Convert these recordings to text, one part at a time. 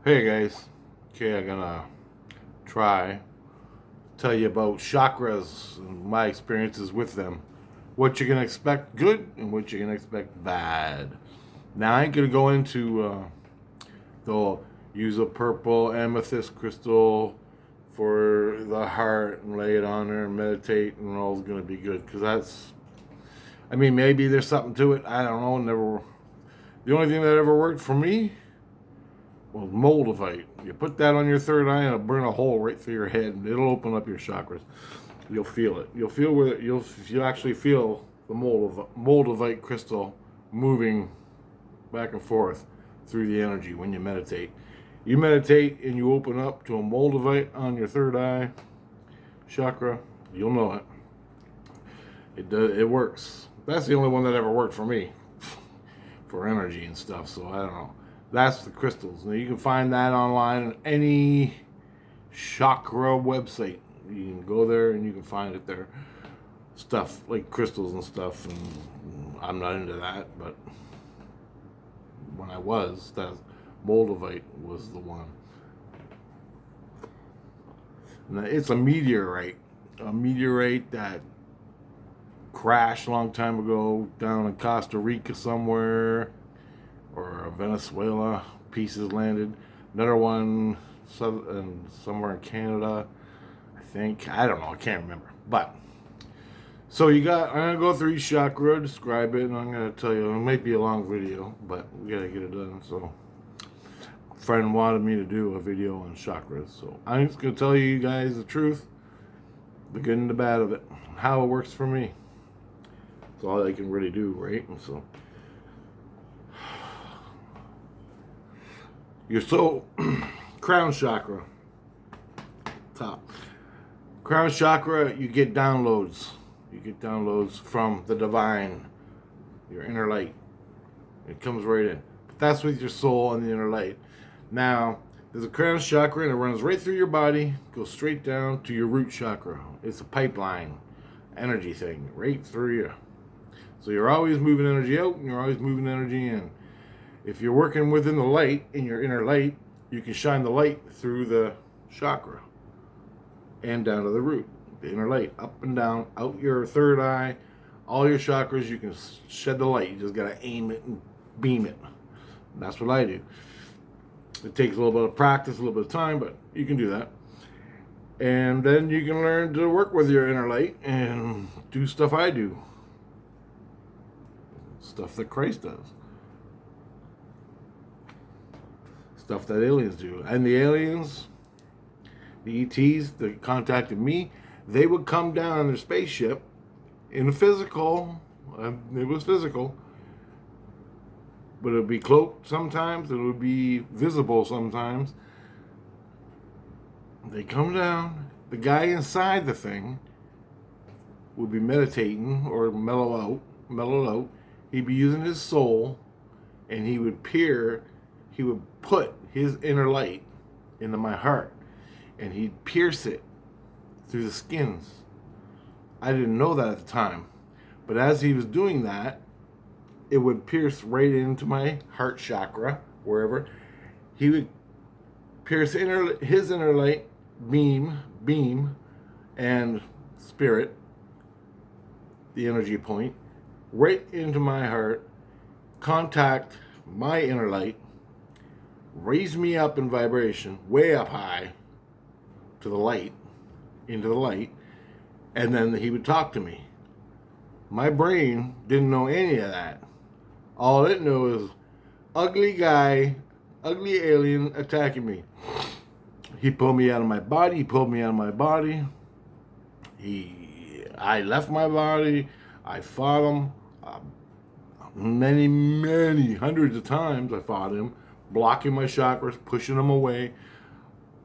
Hey guys, okay, I'm gonna try tell you about chakras and my experiences with them. What you can expect good and what you can expect bad. Now I ain't gonna go into they'll use a purple amethyst crystal for the heart and lay it on there and meditate and all's gonna be good because maybe there's something to it. I don't know. Never. The only thing that ever worked for me, well, Moldavite. You put that on your third eye and it'll burn a hole right through your head and it'll open up your chakras. You'll feel it. You'll feel where you'll actually feel the Moldavite crystal moving back and forth through the energy when you meditate. You meditate and you open up to a Moldavite on your third eye chakra. You'll know it. It does. It works. That's the only one that ever worked for me for energy and stuff. So I don't know. That's the crystals. Now you can find that online on any chakra website. You can go there and you can find it there. Stuff like crystals and stuff. And I'm not into that, but when I was, that Moldavite was the one. Now, it's a meteorite that crashed a long time ago down in Costa Rica somewhere, or Venezuela. Pieces landed. Another one somewhere in Canada, I think. I don't know. I can't remember. But so I'm gonna go through each chakra, describe it, and I'm gonna tell you. It might be a long video, but we gotta get it done. So a friend wanted me to do a video on chakras, so I'm just gonna tell you guys the truth, the good and the bad of it, how it works for me. That's all I can really do, right? And so your soul, crown chakra, top. Crown chakra, you get downloads. You get downloads from the divine, your inner light. It comes right in. But that's with your soul and the inner light. Now, there's a crown chakra and it runs right through your body, goes straight down to your root chakra. It's a pipeline, energy thing, right through you. So you're always moving energy out and you're always moving energy in. If you're working within the light, in your inner light, you can shine the light through the chakra and down to the root, the inner light, up and down, out your third eye, all your chakras, you can shed the light. You just got to aim it and beam it. And that's what I do. It takes a little bit of practice, a little bit of time, but you can do that. And then you can learn to work with your inner light and do stuff I do. Stuff that Christ does. Stuff that aliens do. And the aliens, the ETs that contacted me, they would come down on their spaceship in a physical, it was physical, but it would be cloaked sometimes, it would be visible sometimes. They come down, the guy inside the thing would be meditating or mellowed out. He'd be using his soul and he would put his inner light into my heart and he'd pierce it through the skins. I didn't know that at the time, but as he was doing that, it would pierce right into my heart chakra, wherever. He would pierce his inner light, beam, and spirit, the energy point, right into my heart, contact my inner light, raise me up in vibration, way up high to the light, into the light, and then he would talk to me. My brain didn't know any of that. All it knew was ugly guy, ugly alien attacking me. He pulled me out of my body. I left my body. I fought him. Many hundreds of times I fought him, blocking my chakras, pushing them away,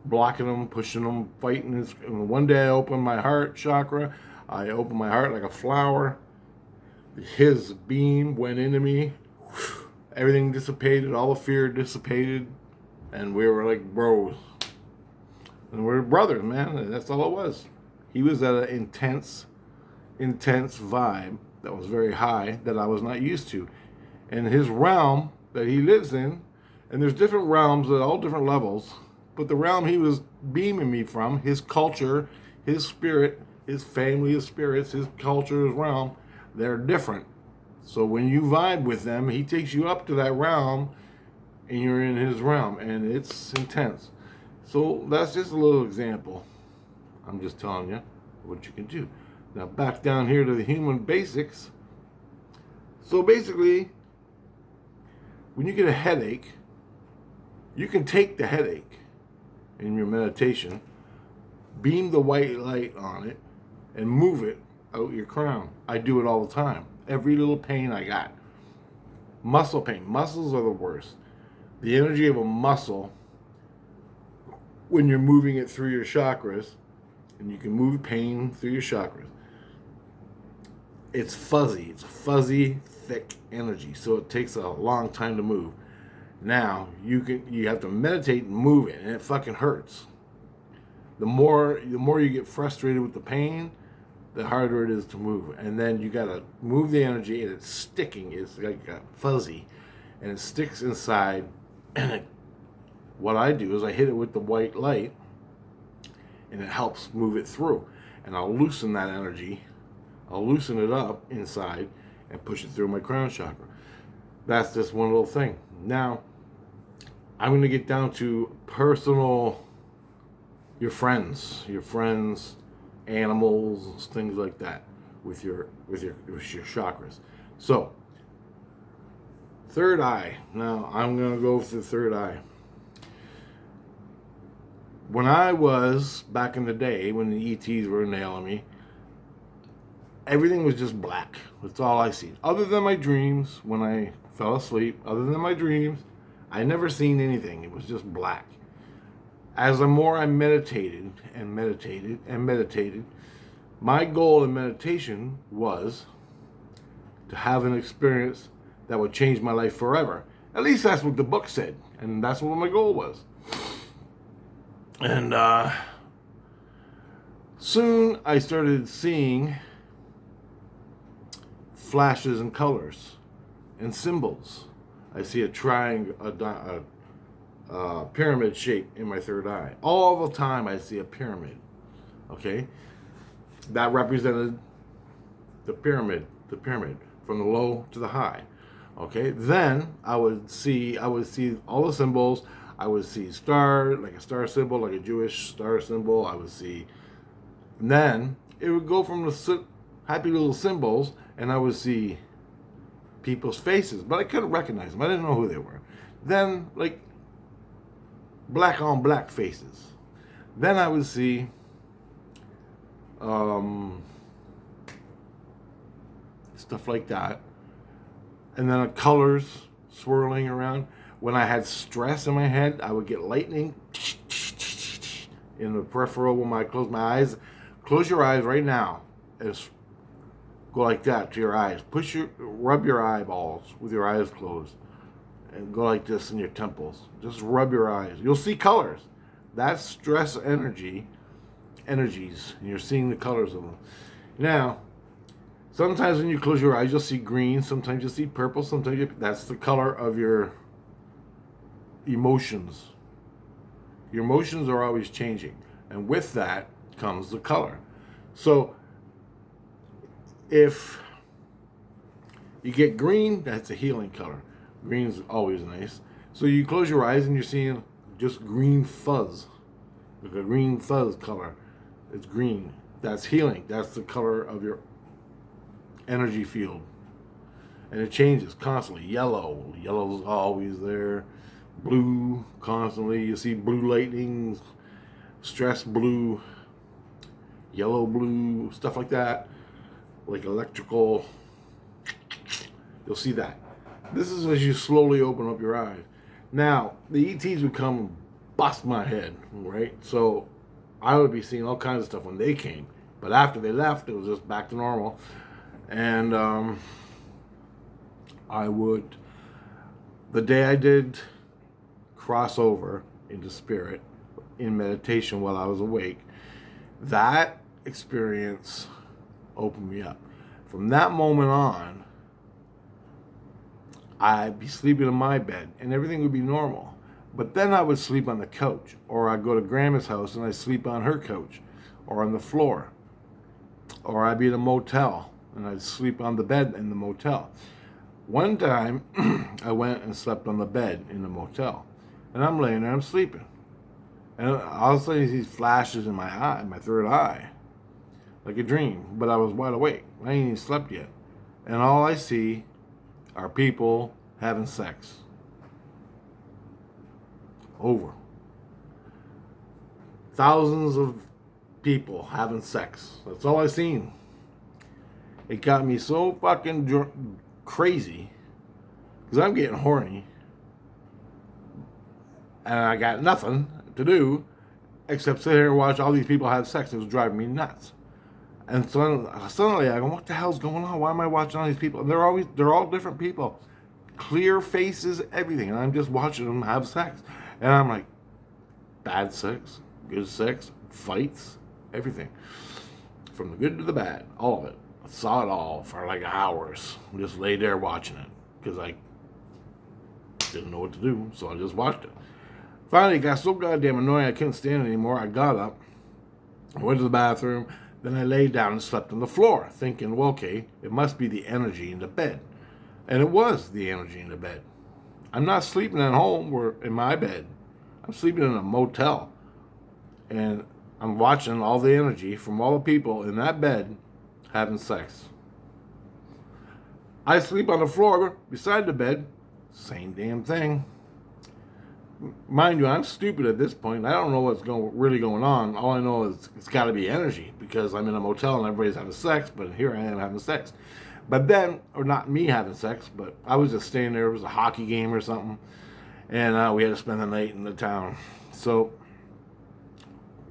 blocking them, pushing them, fighting. And one day I opened my heart chakra. I opened my heart like a flower. His beam went into me. Everything dissipated. All the fear dissipated. And we were like bros. And we're brothers, man. That's all it was. He was at an intense vibe that was very high that I was not used to. And his realm that he lives in And there's different realms at all different levels. But the realm he was beaming me from, his culture, his spirit, his family of spirits, his culture, his realm, they're different. So when you vibe with them, he takes you up to that realm and you're in his realm. And it's intense. So that's just a little example. I'm just telling you what you can do. Now back down here to the human basics. So basically, when you get a headache, you can take the headache in your meditation, beam the white light on it, and move it out your crown. I do it all the time. Every little pain I got. Muscle pain. Muscles are the worst. The energy of a muscle, when you're moving it through your chakras, and you can move pain through your chakras, it's fuzzy. It's fuzzy, thick energy. So it takes a long time to move. Now, you have to meditate and move it, and it fucking hurts. The more you get frustrated with the pain, the harder it is to move. And then you gotta move the energy, and it's sticking. It's like fuzzy, and it sticks inside. And what I do is I hit it with the white light, and it helps move it through. And I'll loosen that energy. I'll loosen it up inside and push it through my crown chakra. That's just one little thing. Now, I'm going to get down to personal, your friends, animals, things like that, with your chakras. So, third eye. Now, I'm going to go for the third eye. When I was back in the day, when the ETs were nailing me, everything was just black. That's all I see. Other than my dreams, when I fell asleep, other than my dreams, I never seen anything. It was just black. As the more I meditated and meditated and meditated, my goal in meditation was to have an experience that would change my life forever. At least that's what the book said, and that's what my goal was. And soon I started seeing flashes and colors and symbols. I see a triangle, a pyramid shape in my third eye. All the time I see a pyramid. Okay? That represented the pyramid from the low to the high. Okay? Then I would see all the symbols. I would see star, like a star symbol, like a Jewish star symbol. I would see, and then it would go from the happy little symbols, and I would see people's faces, but I couldn't recognize them. I didn't know who they were. Then, like, black on black faces. Then I would see stuff like that, and then colors swirling around. When I had stress in my head, I would get lightning in the peripheral when I close my eyes. Close your eyes right now. Go like that to your eyes. Rub your eyeballs with your eyes closed. And go like this in your temples. Just rub your eyes. You'll see colors. That's stress energies. And you're seeing the colors of them. Now, sometimes when you close your eyes, you'll see green. Sometimes you'll see purple. That's the color of your emotions. Your emotions are always changing, and with that comes the color. So if you get green, that's a healing color. Green's always nice. So you close your eyes and you're seeing just green fuzz, like a green fuzz color. It's green. That's healing. That's the color of your energy field, and it changes constantly. Yellow's always there. Blue, constantly. You see blue lightnings, stress blue, yellow blue, stuff like that, like electrical. You'll see that. This is as you slowly open up your eyes. Now, the ETs would come and bust my head, right? So I would be seeing all kinds of stuff when they came. But after they left, it was just back to normal. And the day I did cross over into spirit in meditation while I was awake, that experience opened me up. From that moment on, I'd be sleeping in my bed and everything would be normal. But then I would sleep on the couch, or I'd go to grandma's house and I'd sleep on her couch or on the floor, or I'd be in a motel and I'd sleep on the bed in the motel. One time I went and slept on the bed in the motel, and I'm laying there, I'm sleeping. And all of a sudden these flashes in my eye, my third eye, like a dream, but I was wide awake. I ain't even slept yet. And all I see are people having sex. Over. Thousands of people having sex. That's all I seen. It got me so fucking crazy because I'm getting horny and I got nothing to do except sit here and watch all these people have sex. It was driving me nuts. And suddenly I go, what the hell's going on? Why am I watching all these people? And they're all different people. Clear faces, everything. And I'm just watching them have sex. And I'm like, bad sex, good sex, fights, everything. From the good to the bad, all of it. I saw it all for like hours. Just lay there watching it. Because I didn't know what to do. So I just watched it. Finally, it got so goddamn annoying I couldn't stand it anymore. I got up, I went to the bathroom. Then I laid down and slept on the floor, thinking, well, okay, it must be the energy in the bed. And it was the energy in the bed. I'm not sleeping at home or in my bed. I'm sleeping in a motel. And I'm watching all the energy from all the people in that bed having sex. I sleep on the floor beside the bed. Same damn thing. Mind you, I'm stupid at this point. I don't know what's really going on. All I know is it's got to be energy because I'm in a motel and everybody's having sex, but here I am having sex. But then, or not me having sex, but I was just staying there. It was a hockey game or something, and we had to spend the night in the town. So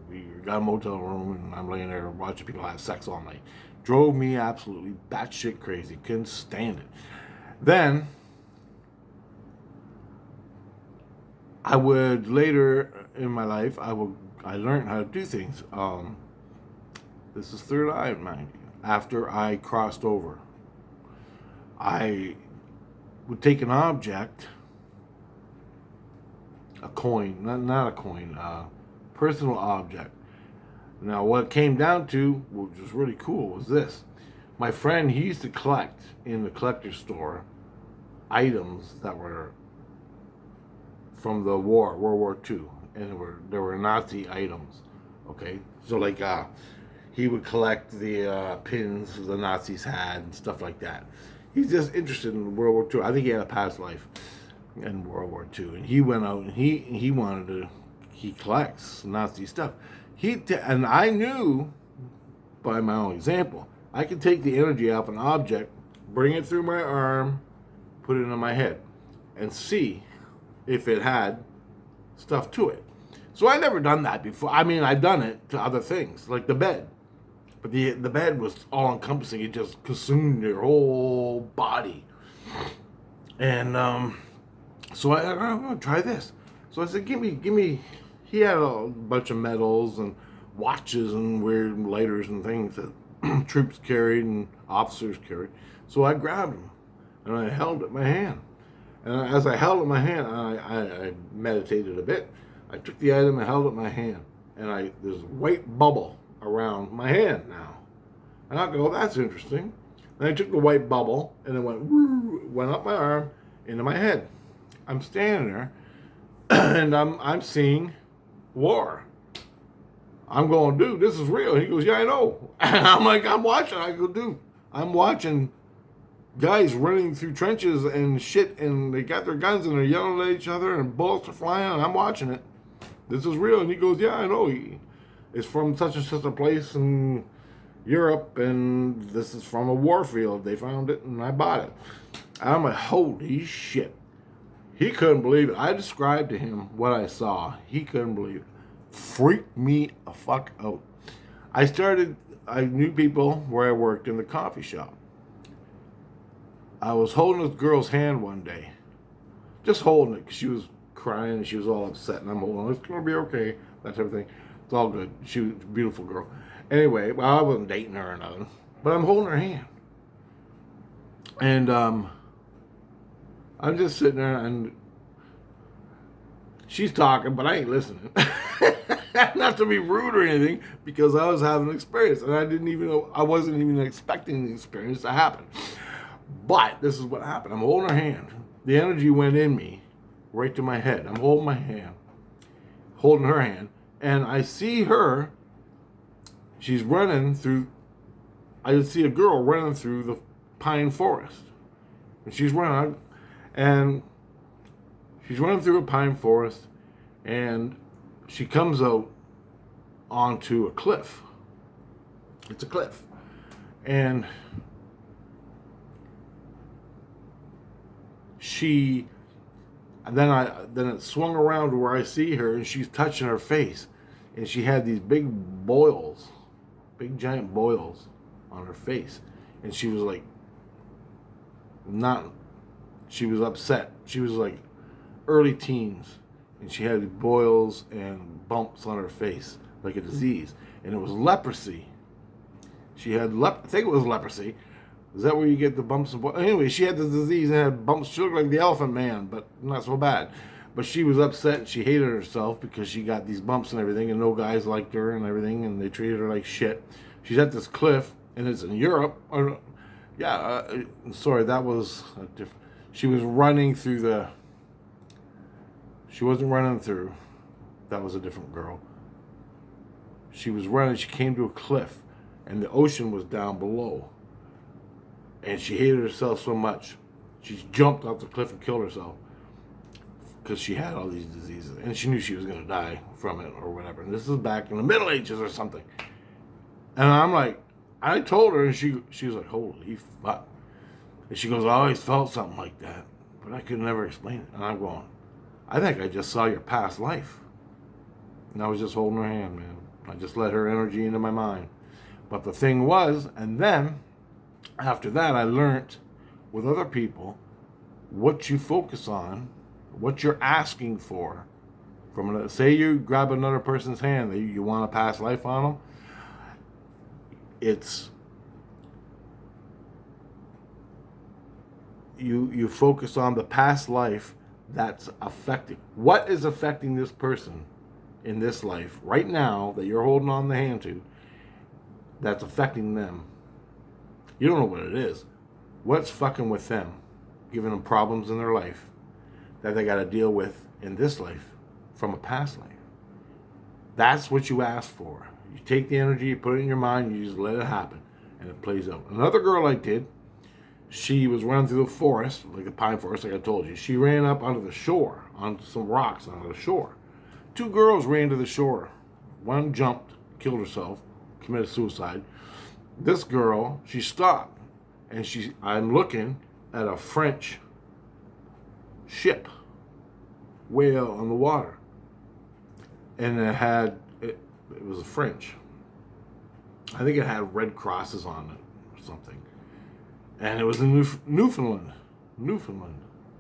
we got a motel room, and I'm laying there watching people have sex all night. Drove me absolutely batshit crazy. Couldn't stand it. Then I would later in my life, I learned how to do things. This is third eye, mind you. After I crossed over, I would take an object, a coin, not a coin, personal object. Now, what it came down to, which was really cool, was this. My friend, he used to collect in the collector's store items that were from the war, World War II, and there were Nazi items, okay? So like, he would collect the pins the Nazis had and stuff like that. He's just interested in World War II. I think he had a past life in World War II, and he went out and he collects Nazi stuff. And I knew, by my own example, I could take the energy off an object, bring it through my arm, put it in my head, and see if it had stuff to it. So I never done that before. I mean, I've done it to other things, like the bed. But the bed was all-encompassing. It just consumed your whole body. And so I'm going to try this. So I said, give me. He had a bunch of medals and watches and weird lighters and things that troops carried and officers carried. So I grabbed them, and I held it in my hand. And as I held it in my hand, I meditated a bit. I took the item and held it in my hand. And there's a white bubble around my hand now. And I go, that's interesting. And I took the white bubble and it went up my arm into my head. I'm standing there and I'm seeing war. I'm going, dude, this is real. He goes, yeah, I know. And I'm like, I'm watching. I go, dude, I'm watching guys running through trenches and shit, and they got their guns and they're yelling at each other and bullets are flying, and I'm watching it. This is real. And he goes, yeah, I know. It's from such and such a place in Europe, and this is from a war field. They found it, and I bought it. And I'm like, holy shit. He couldn't believe it. I described to him what I saw. He couldn't believe it. Freaked me the fuck out. I knew people where I worked in the coffee shop. I was holding this girl's hand one day. Just holding it, because she was crying and she was all upset, and I'm holding it. It's going to be okay. That type of thing. It's all good. She was a beautiful girl. Anyway, well, I wasn't dating her or nothing, but I'm holding her hand. And I'm just sitting there and she's talking, but I ain't listening. Not to be rude or anything, because I was having an experience and I wasn't even expecting the experience to happen. But this is what happened. I'm holding her hand. The energy went in me, right to my head. I'm holding my hand, holding her hand, and I see her. She's running through. I see a girl running through the pine forest, and she's running through a pine forest, and she comes out onto a cliff. It's a cliff, and then it swung around to where I see her, and she's touching her face, and she had these big giant boils on her face, and she was like, she was upset. She was like early teens, and she had boils and bumps on her face like a disease, and it was leprosy. She had I think it was leprosy. Is that where you get the bumps and boils? Anyway, she had the disease and had bumps. She looked like the Elephant Man, but not so bad. But she was upset and she hated herself because she got these bumps and everything, and no guys liked her and everything, and they treated her like shit. She's at this cliff, and it's in Europe. Sorry, that was a different. She was running through the. She wasn't running through. That was a different girl. She was running. She came to a cliff, and the ocean was down below. And she hated herself so much, she jumped off the cliff and killed herself because she had all these diseases, and she knew she was going to die from it or whatever. And this is back in the Middle Ages or something. And I'm like, I told her, and she was like, holy fuck. And she goes, I always felt something like that, but I could never explain it. And I'm going, I think I just saw your past life. And I was just holding her hand, man. I just let her energy into my mind. But the thing was, and then after that, I learned with other people what you focus on, what you're asking for. Say you grab another person's hand, you want to pass life on them. It's you focus on the past life that's affecting. What is affecting this person in this life right now that you're holding on the hand to? That's affecting them. You don't know what it is. What's fucking with them? Giving them problems in their life that they got to deal with in this life from a past life. That's what you ask for. You take the energy, you put it in your mind, you just let it happen, and it plays out. Another girl I did, she was running through the forest, like the pine forest, like I told you. She ran up onto the shore, onto some rocks onto the shore. Two girls ran to the shore. One jumped, killed herself, committed suicide. This girl, she stopped, and I'm looking at a French ship, whale on the water, and it was French. I think it had red crosses on it or something, and it was in Newfoundland,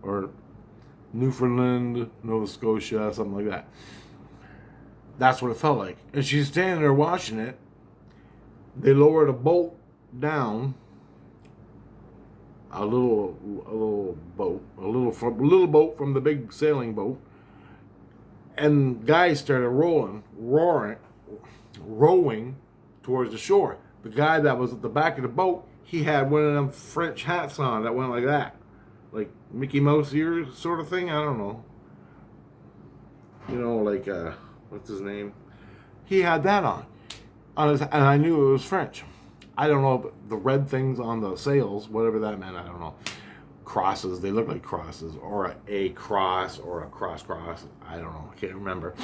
or Newfoundland, Nova Scotia, something like that. That's what it felt like. And she's standing there watching it. They lowered a boat down, a little boat from the big sailing boat, and guys started rowing towards the shore. The guy that was at the back of the boat, he had one of them French hats on that went like that, like Mickey Mouse ears sort of thing. I don't know. Like what's his name? He had that on his, and I knew it was French. I don't know, but the red things on the sails, whatever that meant, I don't know. Crosses, they look like crosses, or a cross, or a cross. I don't know, I can't remember.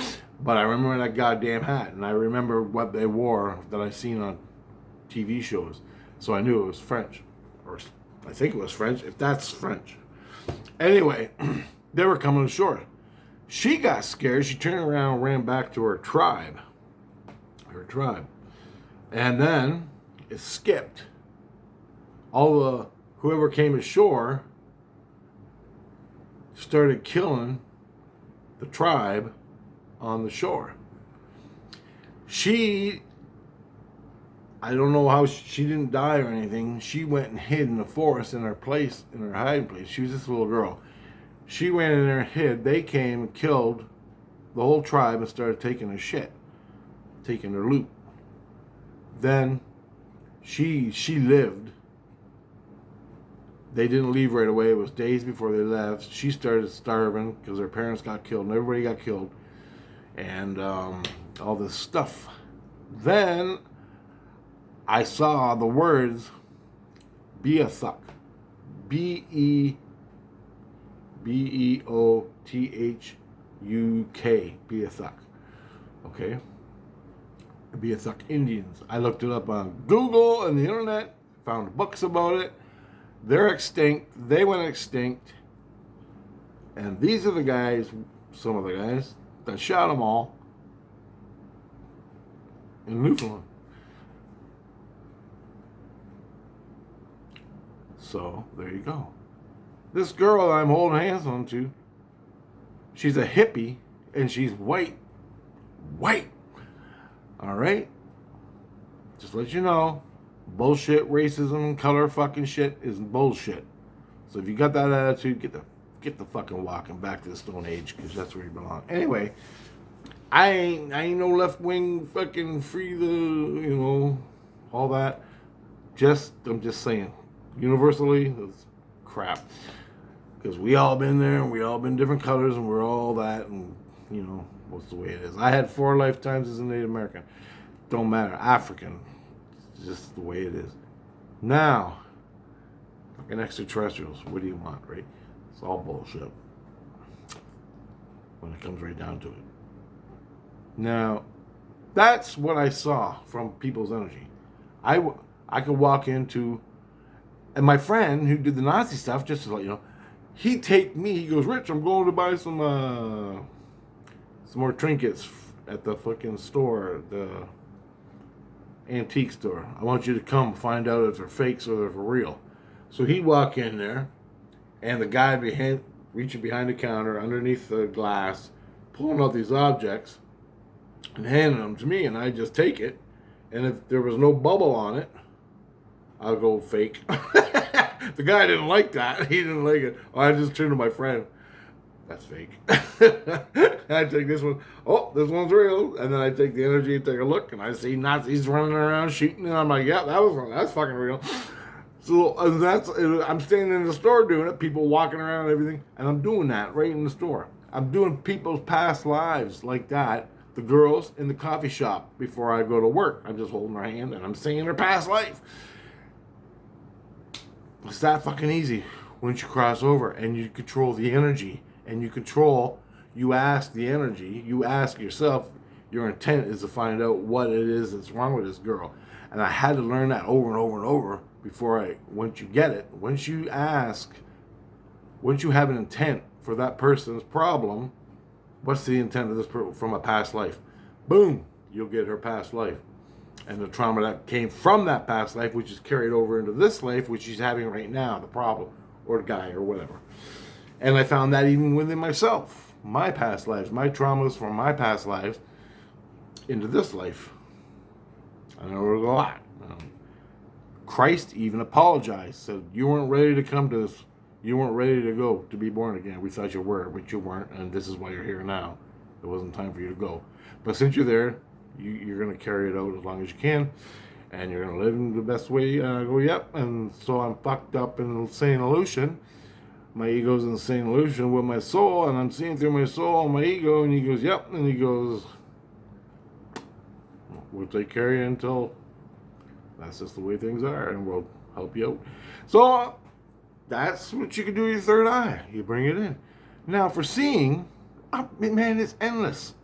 But I remember that goddamn hat, and I remember what they wore that I seen on TV shows. So I knew it was French, or I think it was French, if that's French. Anyway, they were coming ashore. She got scared. She turned around and ran back to her tribe. And then it skipped. Whoever came ashore started killing the tribe on the shore. I don't know how she didn't die or anything. She went and hid in the forest in her hiding place. She was this little girl. She went in there and hid. They came and killed the whole tribe and started taking her shit, taking her loot. Then she lived. They didn't leave right away. It was days before they left. She started starving because her parents got killed and everybody got killed. And all this stuff. Then I saw the words Beothuk. Beothuk. Beothuk. Okay? Beothuk Indians. I looked it up on Google and the internet, found books about it. They're extinct. They went extinct. And these are the guys, some of the guys, that shot them all in Newfoundland. So, there you go. This girl I'm holding hands on to, she's a hippie, and she's white. White! Alright? Just let you know, bullshit, racism, color fucking shit is bullshit. So if you got that attitude, get the fucking walking back to the Stone Age, because that's where you belong. Anyway, I ain't no left wing fucking free the all that. I'm just saying, universally, that's crap. Because we all been there, and we all been different colors, and we're all that, and what's the way it is. I had 4 lifetimes as a Native American. Don't matter, African. It's just the way it is. Now, fucking extraterrestrials. What do you want, right? It's all bullshit when it comes right down to it. Now, that's what I saw from people's energy. I could walk into, and my friend who did the Nazi stuff, just to let you know, he'd take me. He goes, Rich, I'm going to buy some more trinkets at the fucking store, the antique store. I want you to come find out if they're fakes or they're for real. So he'd walk in there, and the guy reaching behind the counter, underneath the glass, pulling out these objects and handing them to me, and I just take it. And if there was no bubble on it, I'll go fake. The guy didn't like that. He didn't like it. I just turned to my friend. That's fake. I take this one. Oh, this one's real. And then I take the energy and take a look, and I see Nazis running around shooting, and I'm like, yeah, that's fucking real. So I'm standing in the store doing it, people walking around and everything, and I'm doing that right in the store. I'm doing people's past lives like that. The girls in the coffee shop before I go to work. I'm just holding her hand and I'm singing her past life. It's that fucking easy once you cross over and you control the energy and you ask the energy, you ask yourself, your intent is to find out what it is that's wrong with this girl. And I had to learn that over and over and over once you get it, once you ask, once you have an intent for that person's problem, what's the intent of this person from a past life? Boom, you'll get her past life. And the trauma that came from that past life, which is carried over into this life, which she's having right now, the problem, or the guy, or whatever. And I found that even within myself, my past lives, my traumas from my past lives into this life. I know there was a lot. Christ even apologized, said, you weren't ready to come to this. You weren't ready to go to be born again. We thought you were, but you weren't, and this is why you're here now. It wasn't time for you to go. But since you're there, you're going to carry it out as long as you can, and you're going to live in the best way. Go, yep. And so I'm fucked up in insane illusion. My ego's insane illusion with my soul, and I'm seeing through my soul and my ego, and he goes, yep. And he goes, we'll take care of you until that's just the way things are, and we'll help you out. So that's what you can do with your third eye. You bring it in. Now, for seeing, man, it's endless.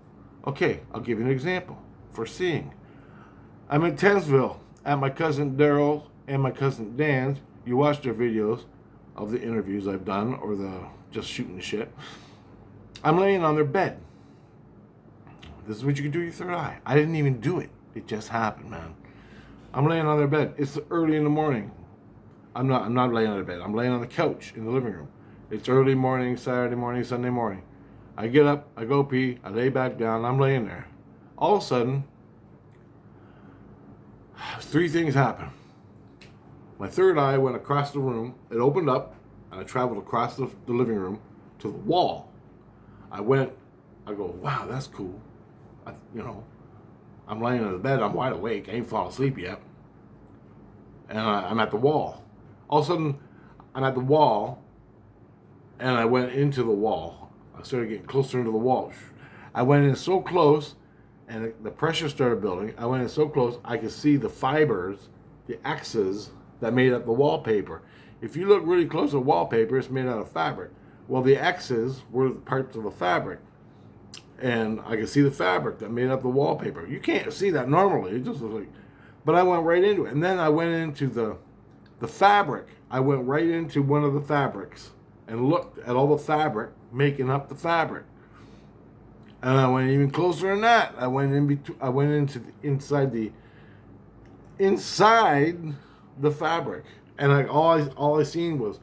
Okay, I'll give you an example. For seeing, I'm in Tensville at my cousin Daryl and my cousin Dan's. You watch their videos of the interviews I've done or the just shooting the shit. I'm laying on their bed. This is what you can do with your third eye. I didn't even do it. It just happened, man. I'm laying on their bed. It's early in the morning. I'm not laying on the bed. I'm laying on the couch in the living room. It's early morning, Saturday morning, Sunday morning. I get up, I go pee, I lay back down, I'm laying there. All of a sudden, 3 things happen. My third eye went across the room, it opened up, and I traveled across the living room to the wall. I go, wow, that's cool. I'm laying in the bed, I'm wide awake, I ain't fallen asleep yet. And I'm at the wall. All of a sudden, I'm at the wall, and I went into the wall. I started getting closer into the wall. I went in so close, and the pressure started building. I went in so close, I could see the fibers, the X's that made up the wallpaper. If you look really close at wallpaper, it's made out of fabric. Well, the X's were parts of the fabric. And I could see the fabric that made up the wallpaper. You can't see that normally. It just looks like... But I went right into it. And then I went into the fabric. I went right into one of the fabrics and looked at all the fabric making up the fabric. And I went even closer than that. I went into inside the fabric. And all I seen was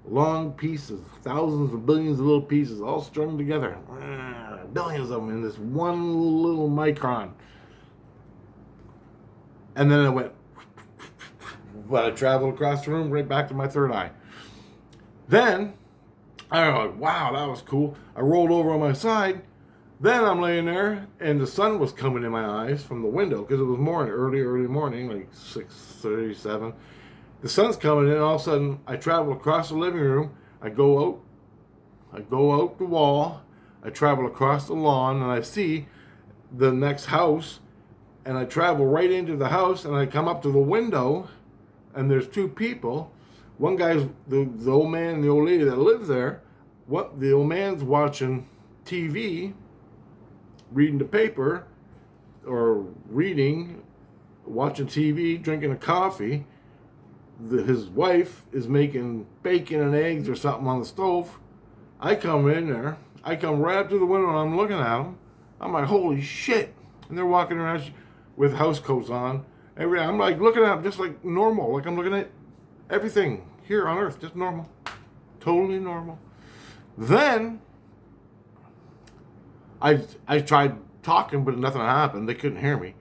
long pieces, thousands of billions of little pieces, all strung together. Billions of them in this one little micron. And then I went, but I traveled across the room right back to my third eye. Then, I was like, wow, that was cool. I rolled over on my side. Then I'm laying there, and the sun was coming in my eyes from the window, because it was morning, early morning, like 6:37. The sun's coming in, and all of a sudden, I travel across the living room. I go out the wall. I travel across the lawn, and I see the next house, and I travel right into the house, and I come up to the window, and there's two people. One guy's the old man and the old lady that live there. The old man's watching TV, reading the paper, or watching TV, drinking a coffee. His wife is making bacon and eggs or something on the stove. I come in there. I come right up to the window and I'm looking at them. I'm like, holy shit. And they're walking around with house coats on. I'm like looking at them just like normal. Like I'm looking at everything here on earth, just normal. Totally normal. Then I tried talking, but nothing happened. They couldn't hear me.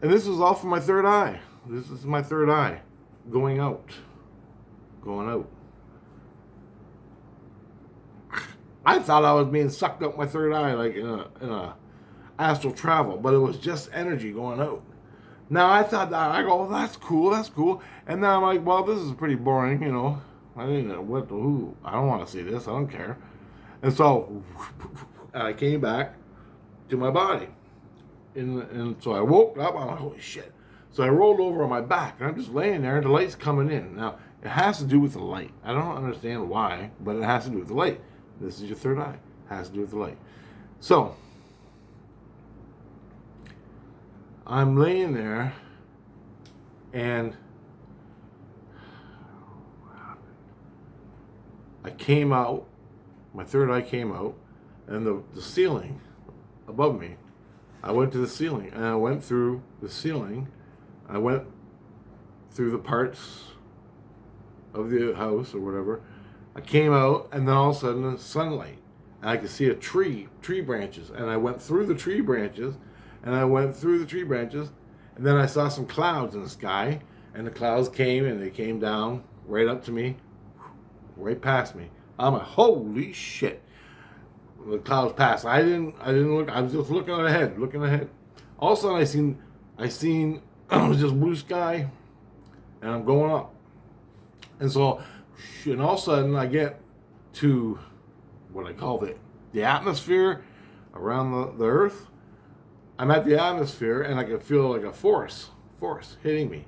And this was all from my third eye. This is my third eye going out. I thought I was being sucked up my third eye like in a astral travel, but it was just energy going out. Now I thought that, I go, oh, that's cool. And then I'm like, well, this is pretty boring, I didn't know I don't want to see this, I don't care. And so I came back to my body. And so I woke up, I'm like, holy shit. So I rolled over on my back, and I'm just laying there, and the light's coming in. Now, it has to do with the light. I don't understand why, but it has to do with the light. This is your third eye. It has to do with the light. So, I'm laying there, and I came out, my third eye came out, and the ceiling above me, I went to the ceiling, and I went through the ceiling. I went through the parts of the house or whatever. I came out, and then all of a sudden, the sunlight. And I could see a tree branches. And I went through the tree branches, and then I saw some clouds in the sky, and the clouds came, and they came down right up to me, right past me. I'm like, holy shit. The clouds passed. I didn't look. I was just looking ahead. All of a sudden, I seen it was just blue sky, and I'm going up. And so, and all of a sudden, I get to what I call the atmosphere around the earth. I'm at the atmosphere, and I can feel like a force hitting me.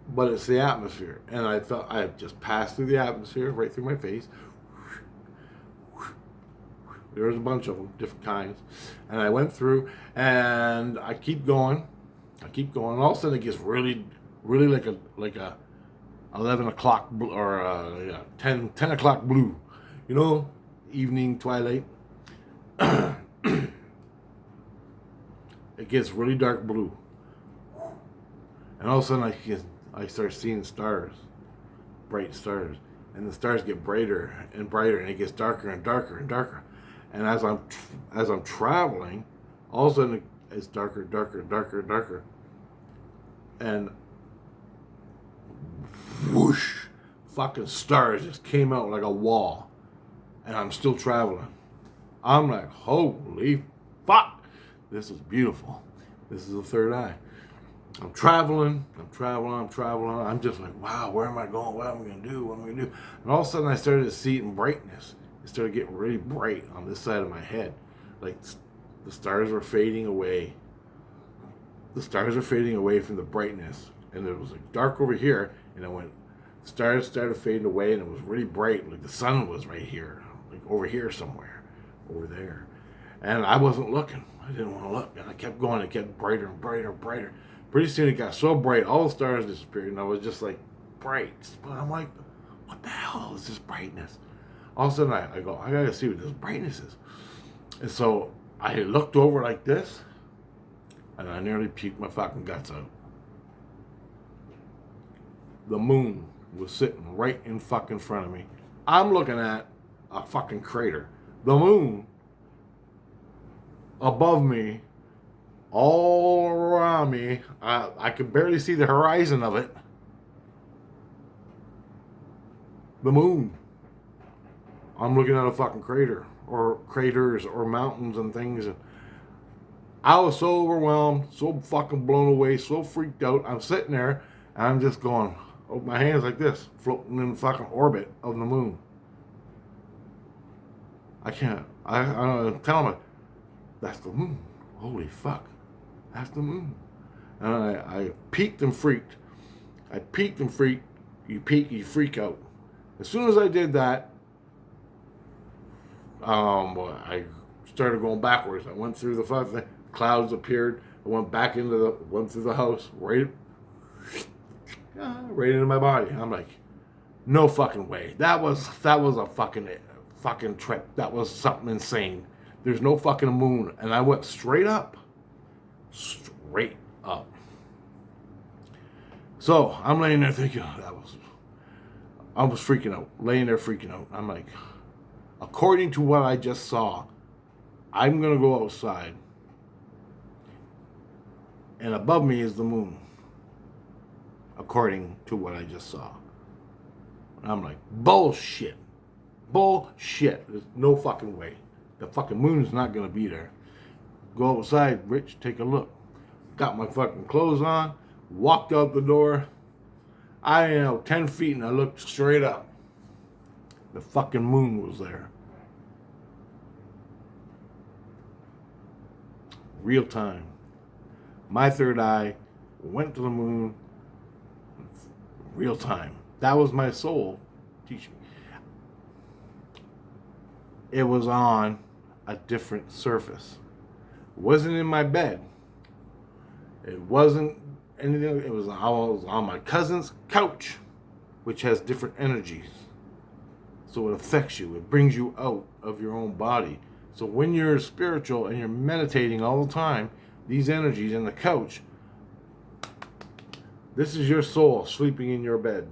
But it's the atmosphere. And I felt I just passed through the atmosphere, right through my face. There's a bunch of them, different kinds. And I went through, and I keep going. And all of a sudden it gets really, really like a 11 o'clock or 10 o'clock blue. Evening, twilight. It gets really dark blue. And all of a sudden I start seeing stars, bright stars. And the stars get brighter and brighter, and it gets darker and darker and darker. And as I'm traveling, all of a sudden it's darker, darker, darker, darker. And whoosh, fucking stars just came out like a wall. and I'm still traveling. I'm like, holy fuck, this is beautiful. This is the third eye. I'm traveling. I'm just like, wow, where am I going? What am I going to do? What am I going to do? And all of a sudden, I started to see it in brightness. It started getting really bright on this side of my head. Like the stars were fading away. The stars were fading away from the brightness. And it was like dark over here. And the stars started fading away, and it was really bright. Like the sun was right here. Like over here somewhere. Over there. And I wasn't looking. I didn't want to look. And I kept going. It kept brighter and brighter and brighter. Pretty soon it got so bright, all the stars disappeared, and I was just like, bright. But I'm like, what the hell is this brightness? All of a sudden I go, I gotta see what this brightness is. And so I looked over like this, and I nearly puked my fucking guts out. The moon was sitting right in fucking front of me. I'm looking at a fucking crater. The moon above me, all around me. I could barely see the horizon of it. The moon. I'm looking at a fucking crater, or craters, or mountains and things. And I was so overwhelmed, so fucking blown away, so freaked out. I'm sitting there, and I'm just going, oh, my hands like this, floating in fucking orbit of the moon. I can't. I'm telling me, that's the moon. Holy fuck. That's the moon. And I peeked and freaked. I peeked and freaked. You peek, you freak out. As soon as I did that, I started going backwards. I went through the fucking clouds appeared. I went back went through the house, right into my body. I'm like, no fucking way. That was a fucking trip. That was something insane. There's no fucking moon. And I went straight up. Straight up. So I'm laying there thinking, I was freaking out. Laying there freaking out. I'm like, according to what I just saw, I'm going to go outside. And above me is the moon. According to what I just saw. And I'm like, bullshit. Bullshit. There's no fucking way. The fucking moon's not going to be there. Go outside, Rich, take a look. Got my fucking clothes on. Walked out the door. 10 feet, and I looked straight up. The fucking moon was there. Real time. My third eye went to the moon. Real time. That was my soul teaching me. It was on a different surface. It wasn't in my bed. It wasn't anything. I was on my cousin's couch, which has different energies. So it affects you. It brings you out of your own body. So when you're spiritual and you're meditating all the time, these energies in the couch, this is your soul sleeping in your bed.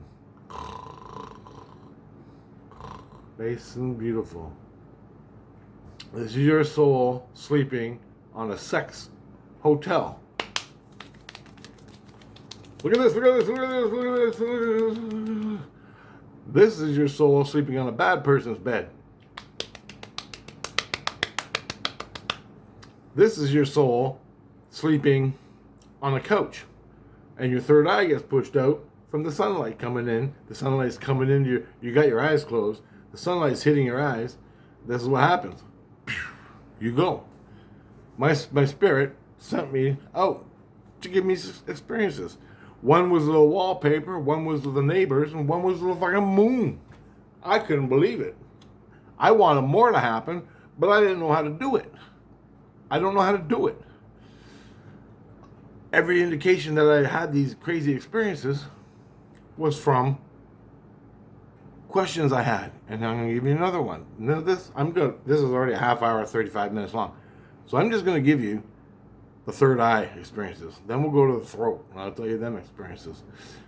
Nice and beautiful. This is your soul sleeping on a sex hotel. Look at this, look at this, look at this, look at this, look at this. This is your soul sleeping on a bad person's bed. This is your soul sleeping on a couch. And your third eye gets pushed out from the sunlight coming in. The sunlight's coming in, you got your eyes closed. The sunlight's hitting your eyes. This is what happens. You go. My spirit sent me out to give me experiences. One was the wallpaper, one was the neighbors, and one was the fucking moon. I couldn't believe it. I wanted more to happen, but I didn't know how to do it. I don't know how to do it. Every indication that I had these crazy experiences was from questions I had. And I'm going to give you another one. This is already a half hour, 35 minutes long. So I'm just going to give you the third eye experiences. Then we'll go to the throat, and I'll tell you them experiences.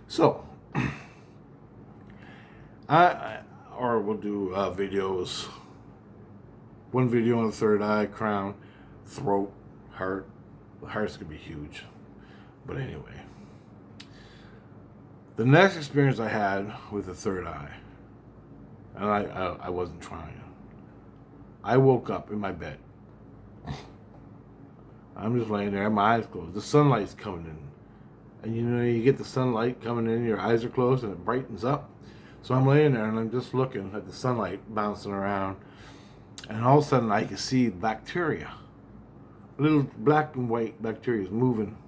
So, or we'll do videos. One video on the third eye, crown, throat, heart. The heart's going to be huge. But anyway. The next experience I had with the third eye, and I wasn't trying. I woke up in my bed. I'm just laying there, my eyes closed. The sunlight's coming in. And you know, you get the sunlight coming in, your eyes are closed, and it brightens up. So I'm laying there, and I'm just looking at the sunlight bouncing around. And all of a sudden, I can see bacteria. Little black and white bacteria moving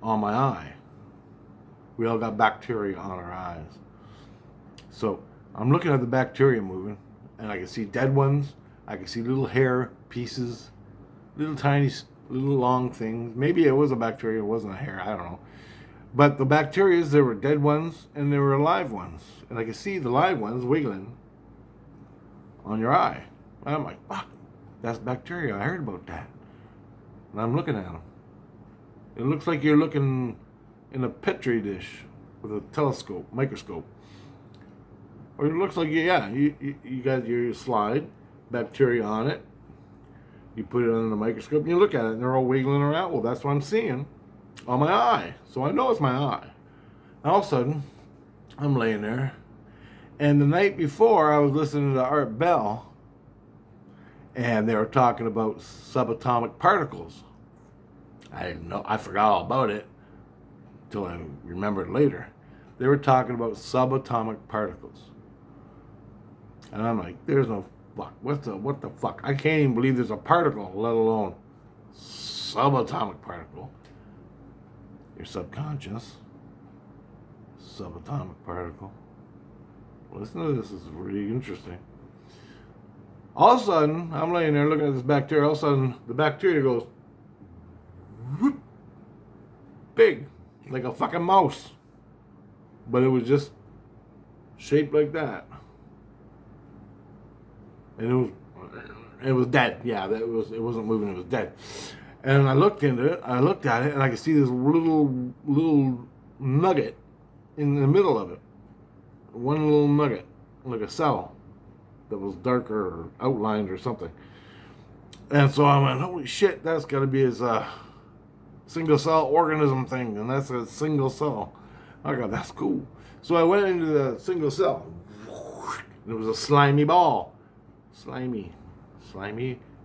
on my eye. We all got bacteria on our eyes. So I'm looking at the bacteria moving, and I can see dead ones. I can see little hair pieces, little tiny, little long things. Maybe it was a bacteria, it wasn't a hair, I don't know. But the bacteria, there were dead ones and there were alive ones. And I could see the live ones wiggling on your eye. And I'm like, fuck, that's bacteria. I heard about that. And I'm looking at them. It looks like you're looking in a petri dish with a telescope, microscope. Or it looks like, you got your slide, bacteria on it. You put it under the microscope and you look at it and they're all wiggling around. Well, that's what I'm seeing on my eye. So I know it's my eye. And all of a sudden, I'm laying there. And the night before, I was listening to Art Bell. And they were talking about subatomic particles. I didn't know. I forgot all about it until I remembered later. They were talking about subatomic particles. And I'm like, there's no fuck. What the fuck? I can't even believe there's a particle, let alone subatomic particle. Your subconscious. Subatomic particle. Listen to this. This is really interesting. All of a sudden, I'm laying there looking at this bacteria. All of a sudden, the bacteria goes whoop, big, like a fucking mouse. But it was just shaped like that. And it was dead. Yeah, it wasn't moving, it was dead. And I looked into it, I looked at it, and I could see this little nugget in the middle of it. One little nugget, like a cell that was darker or outlined or something. And so I went, holy shit, that's got to be his single cell organism thing, and that's a single cell. I go, that's cool. So I went into the single cell, and it was a slimy ball. Slimy,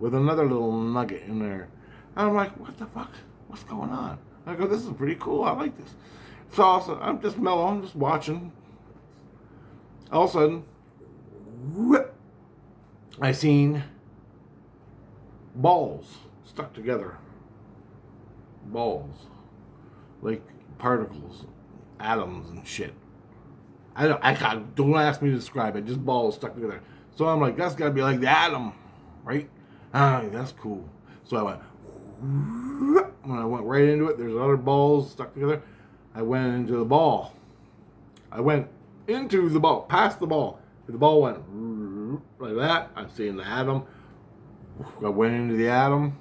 with another little nugget in there. And I'm like, what the fuck? What's going on? I go, this is pretty cool. I like this. So also, I'm just mellow. I'm just watching. All of a sudden, whoop, I seen balls stuck together. Balls. Like particles, atoms and shit. Don't ask me to describe it. Just balls stuck together. So I'm like, that's got to be like the atom, right? That's cool. So I went, when I went right into it, there's other balls stuck together. I went into the ball. I went into the ball, past the ball. The ball went like that. I'm seeing the atom. I went into the atom.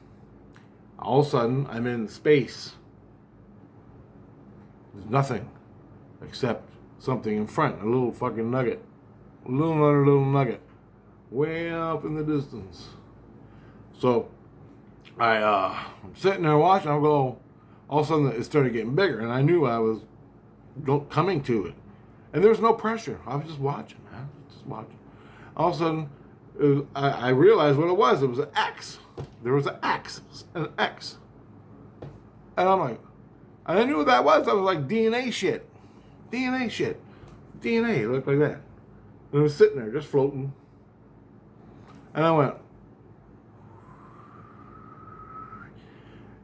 All of a sudden, I'm in space. There's nothing except something in front, a little fucking nugget. Another little nugget. Way up in the distance. So I'm sitting there watching. I go, all of a sudden it started getting bigger, and I knew I was coming to it. And there was no pressure. I was just watching, man. Just watching. All of a sudden, I realized what it was. It was an X. There was an X. An X. And I'm like, and I knew what that was. I was like, DNA shit. DNA shit. DNA. It looked like that. And it was sitting there, just floating. And I went,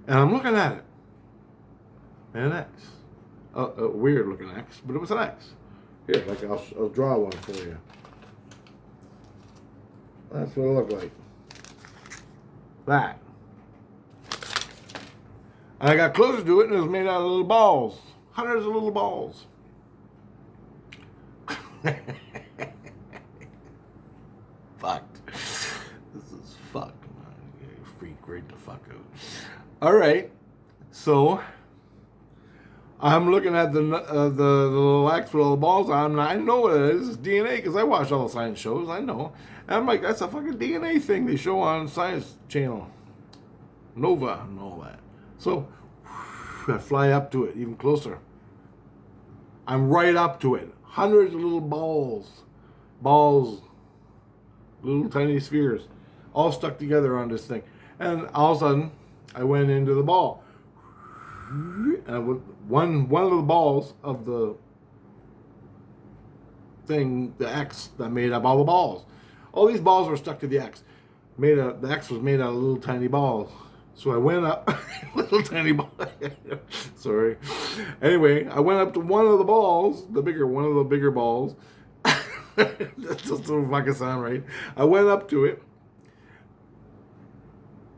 and I'm looking at it. And an X. A weird looking X, but it was an X. Here, like I'll draw one for you. That's what it looked like. That. And I got closer to it, and it was made out of little balls. Hundreds of little balls. Fucked. This is fucked. Freak right the fuck out. All right. So I'm looking at the little X with all the balls on. I know what it is. It's DNA because I watch all the science shows. I know. And I'm like, that's a fucking DNA thing they show on Science Channel. Nova and all that. So I fly up to it even closer. I'm right up to it. Hundreds of little balls. little tiny spheres, all stuck together on this thing. And all of a sudden, I went into the ball. And one of the balls of the thing, the X that made up all the balls. All these balls were stuck to the X. The X was made out of little tiny balls. So I went up, little tiny ball. Sorry. Anyway, I went up to one of the balls, one of the bigger balls. That just doesn't fucking sound right. I went up to it,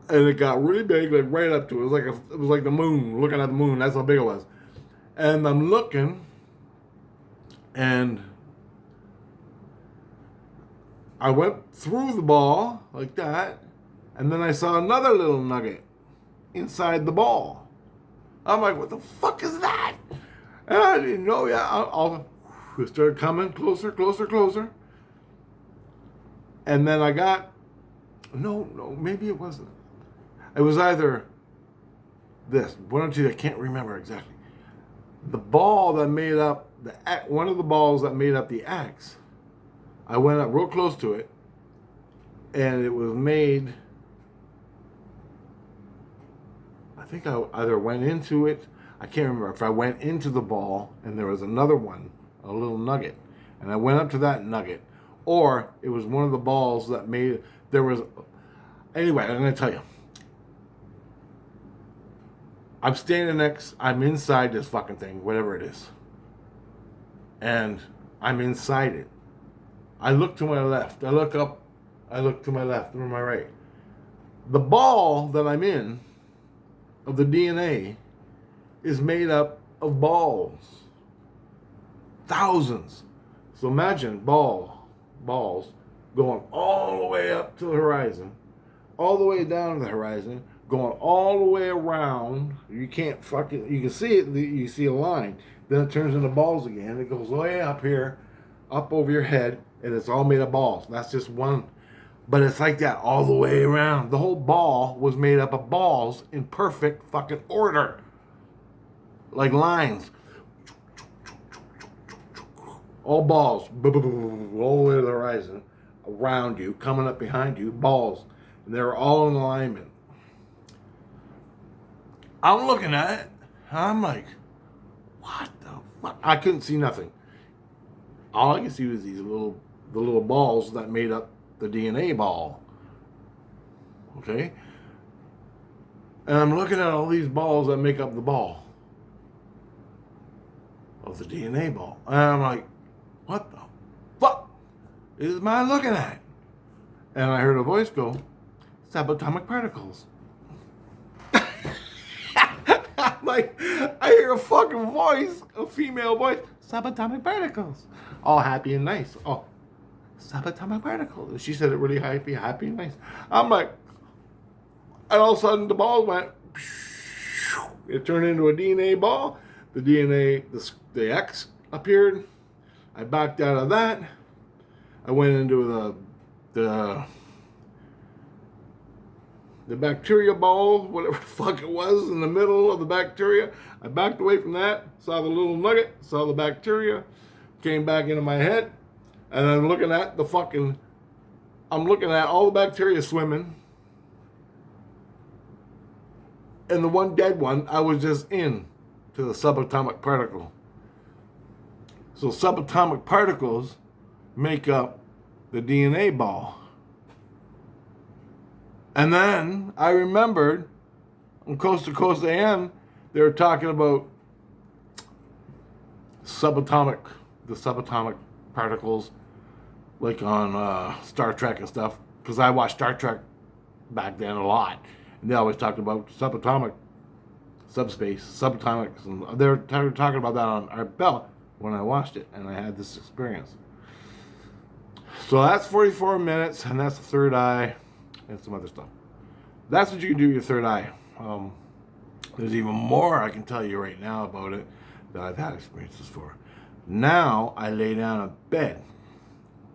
and it got really big, like right up to it. It was like the moon, looking at the moon. That's how big it was. And I'm looking, and I went through the ball like that, and then I saw another little nugget inside the ball. I'm like, what the fuck is that? And I didn't know. It started coming closer, closer, closer. And then I got, no, maybe it wasn't. It was either this, one or two, I can't remember exactly. The ball that made up, one of the balls that made up the X, I went up real close to it, and it was made, I think I either went into it, I can't remember if I went into the ball and there was another one, a little nugget, and I went up to that nugget, or it was one of the balls that made, anyway, I'm going to tell you. I'm inside this fucking thing, whatever it is. And I'm inside it. I look to my left. I look up. I look to my left and to my right. The ball that I'm in, of the DNA, is made up of balls. Thousands. So imagine balls going all the way up to the horizon, all the way down to the horizon, going all the way around. You can't you can see it, you see a line. Then it turns into balls again. It goes way up here, up over your head, and it's all made of balls. That's just one. But it's like that all the way around. The whole ball was made up of balls in perfect fucking order. Like lines. All balls. All the way to the horizon. Around you, coming up behind you, balls. And they're all in alignment. I'm looking at it, and I'm like, what the fuck? I couldn't see nothing. All I could see was the little balls that made up the DNA ball. Okay? And I'm looking at all these balls that make up the ball of the DNA ball. And I'm like, what the fuck is man looking at? And I heard a voice go, subatomic particles. Like, I hear a fucking voice, a female voice, subatomic particles. All happy and nice. Oh, subatomic particles. And she said it really happy and nice. I'm like, and all of a sudden the ball went, it turned into a DNA ball. The DNA, the X appeared. I backed out of that. I went into the bacteria ball, whatever the fuck it was, in the middle of the bacteria. I backed away from that, saw the little nugget, saw the bacteria, came back into my head, and I'm looking at all the bacteria swimming, and the one dead one, I was just in to the subatomic particle. So subatomic particles make up the DNA ball. And then I remembered on Coast to Coast AM, they were talking about the subatomic particles, like on Star Trek and stuff. Because I watched Star Trek back then a lot. And they always talked about subatomics. And they were talking about that on Art Bell when I watched it. And I had this experience. So that's 44 minutes, and that's the third eye. And some other stuff. That's what you can do with your third eye. There's even more I can tell you right now about it that I've had experiences for. Now I lay down in bed.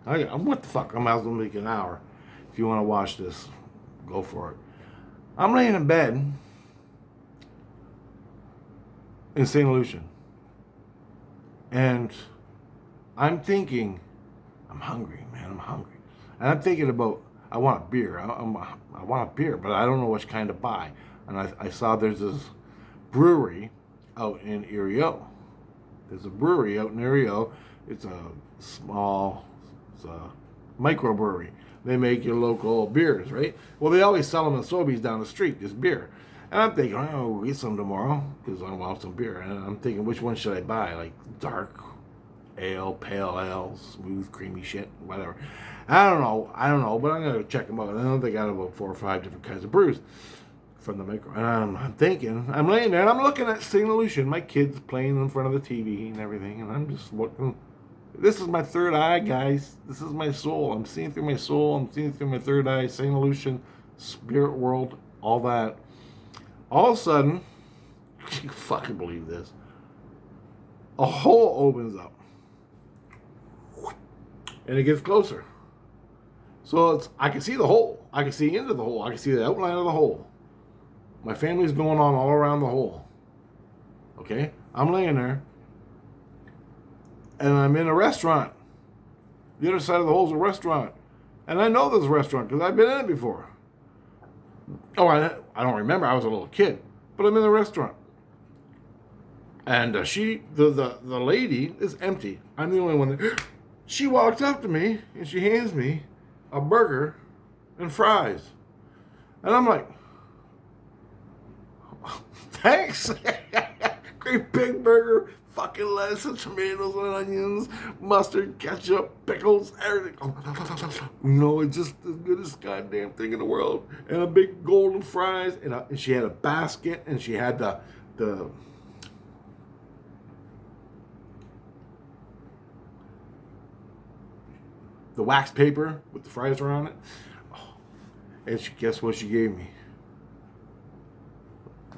What the fuck? I might as well make an hour. If you want to watch this, go for it. I'm laying in bed in St. Lucian. And I'm thinking, I'm hungry, man. I'm hungry. And I'm thinking about, I want a beer. I want a beer, but I don't know which kind to buy. And I saw there's this brewery out in Erio. There's a brewery out in Erio. It's a microbrewery. They make your local beers, right? Well, they always sell them in Sobeys down the street, this beer. And I'm thinking, oh, we'll get some tomorrow because I want some beer. And I'm thinking, which one should I buy? Like dark ale, pale ale, smooth, creamy shit, whatever. I don't know, but I'm going to check them out. I know they got about 4 or 5 different kinds of brews from the micro. And I'm thinking, I'm laying there and I'm looking at St. Lucia. My kid's playing in front of the TV and everything. And I'm just looking. This is my third eye, guys. This is my soul. I'm seeing through my soul. I'm seeing through my third eye, St. Lucian, spirit world, all that. All of a sudden, you fucking believe this, a hole opens up. And it gets closer. So I can see the hole. I can see into the hole. I can see the outline of the hole. My family's going on all around the hole. Okay? I'm laying there. And I'm in a restaurant. The other side of the hole is a restaurant. And I know this restaurant because I've been in it before. Oh, I don't remember. I was a little kid. But I'm in the restaurant. And the lady is empty. I'm the only one that... She walks up to me and she hands me a burger and fries. And I'm like, thanks. Great big burger, fucking lettuce and tomatoes and onions, mustard, ketchup, pickles, everything. No, it's just as good as goddamn thing in the world. And a big golden fries. And she had a basket and she had the wax paper with the fries around it. Oh. And guess what she gave me?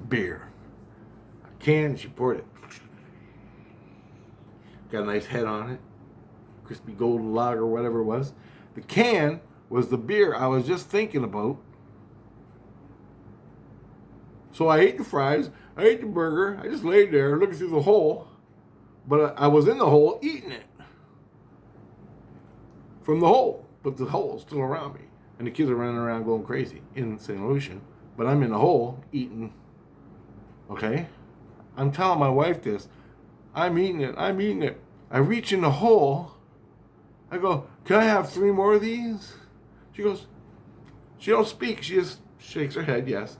Beer. A can, she poured it. Got a nice head on it. Crispy golden lager, whatever it was. The can was the beer I was just thinking about. So I ate the fries, I ate the burger, I just laid there looking through the hole. But I was in the hole eating it. From the hole, but the hole is still around me. And the kids are running around going crazy in St. Lucia. But I'm in the hole eating, okay? I'm telling my wife this. I'm eating it. I reach in the hole. I go, can I have 3 more of these? She goes, she don't speak. She just shakes her head, yes.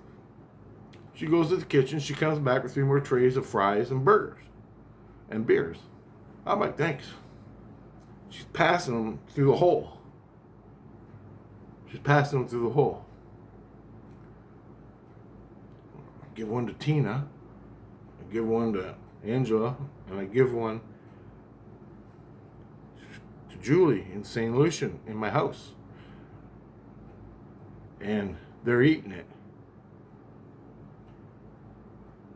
She goes to the kitchen. She comes back with 3 more trays of fries and burgers and beers. I'm like, thanks. She's passing them through the hole. I give one to Tina. I give one to Angela. And I give one to Julie in St. Lucian in my house. And they're eating it.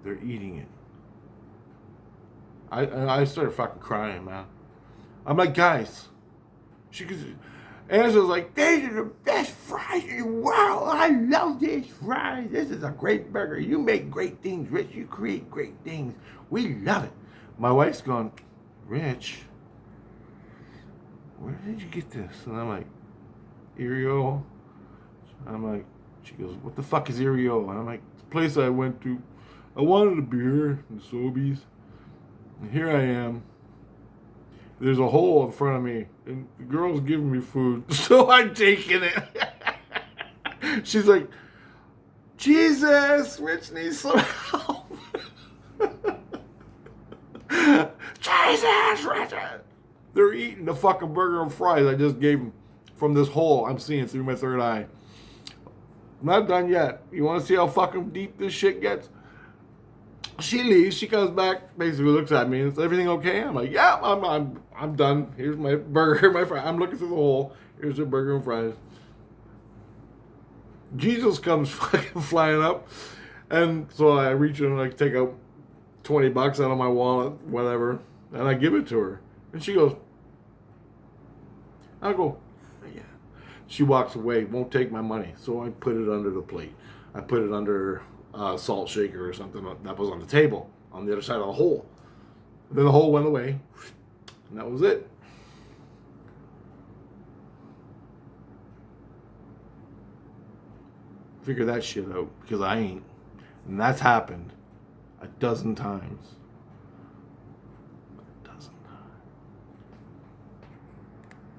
They're eating it. I started fucking crying, man. I'm like, guys, Angela's like, these are the best fries in the world. I love these fries. This is a great burger. You make great things, Rich. You create great things. We love it. My wife's going, Rich, where did you get this? And I'm like, Erio. I'm like, she goes, what the fuck is Erio? And I'm like, the place I went to. I wanted a beer in Sobeys. And here I am. There's a hole in front of me, and the girl's giving me food, so I'm taking it. She's like, Jesus, Rich needs some help. Jesus, Richard. They're eating the fucking burger and fries I just gave them from this hole I'm seeing through my third eye. I'm not done yet. You want to see how fucking deep this shit gets? She leaves. She comes back. Basically, looks at me. Is everything okay? I'm like, yeah, I'm done. Here's my burger, my fries. I'm looking through the hole. Here's the burger and fries. Jesus comes fucking flying up, and so I reach in and I take out $20 out of my wallet, whatever, and I give it to her. And she goes, I go, yeah. She walks away. Won't take my money. So I put it under the plate. I put it under salt shaker or something that was on the table on the other side of the hole. Then the hole went away, and that was it. Figure that shit out, because I ain't. And that's happened a dozen times.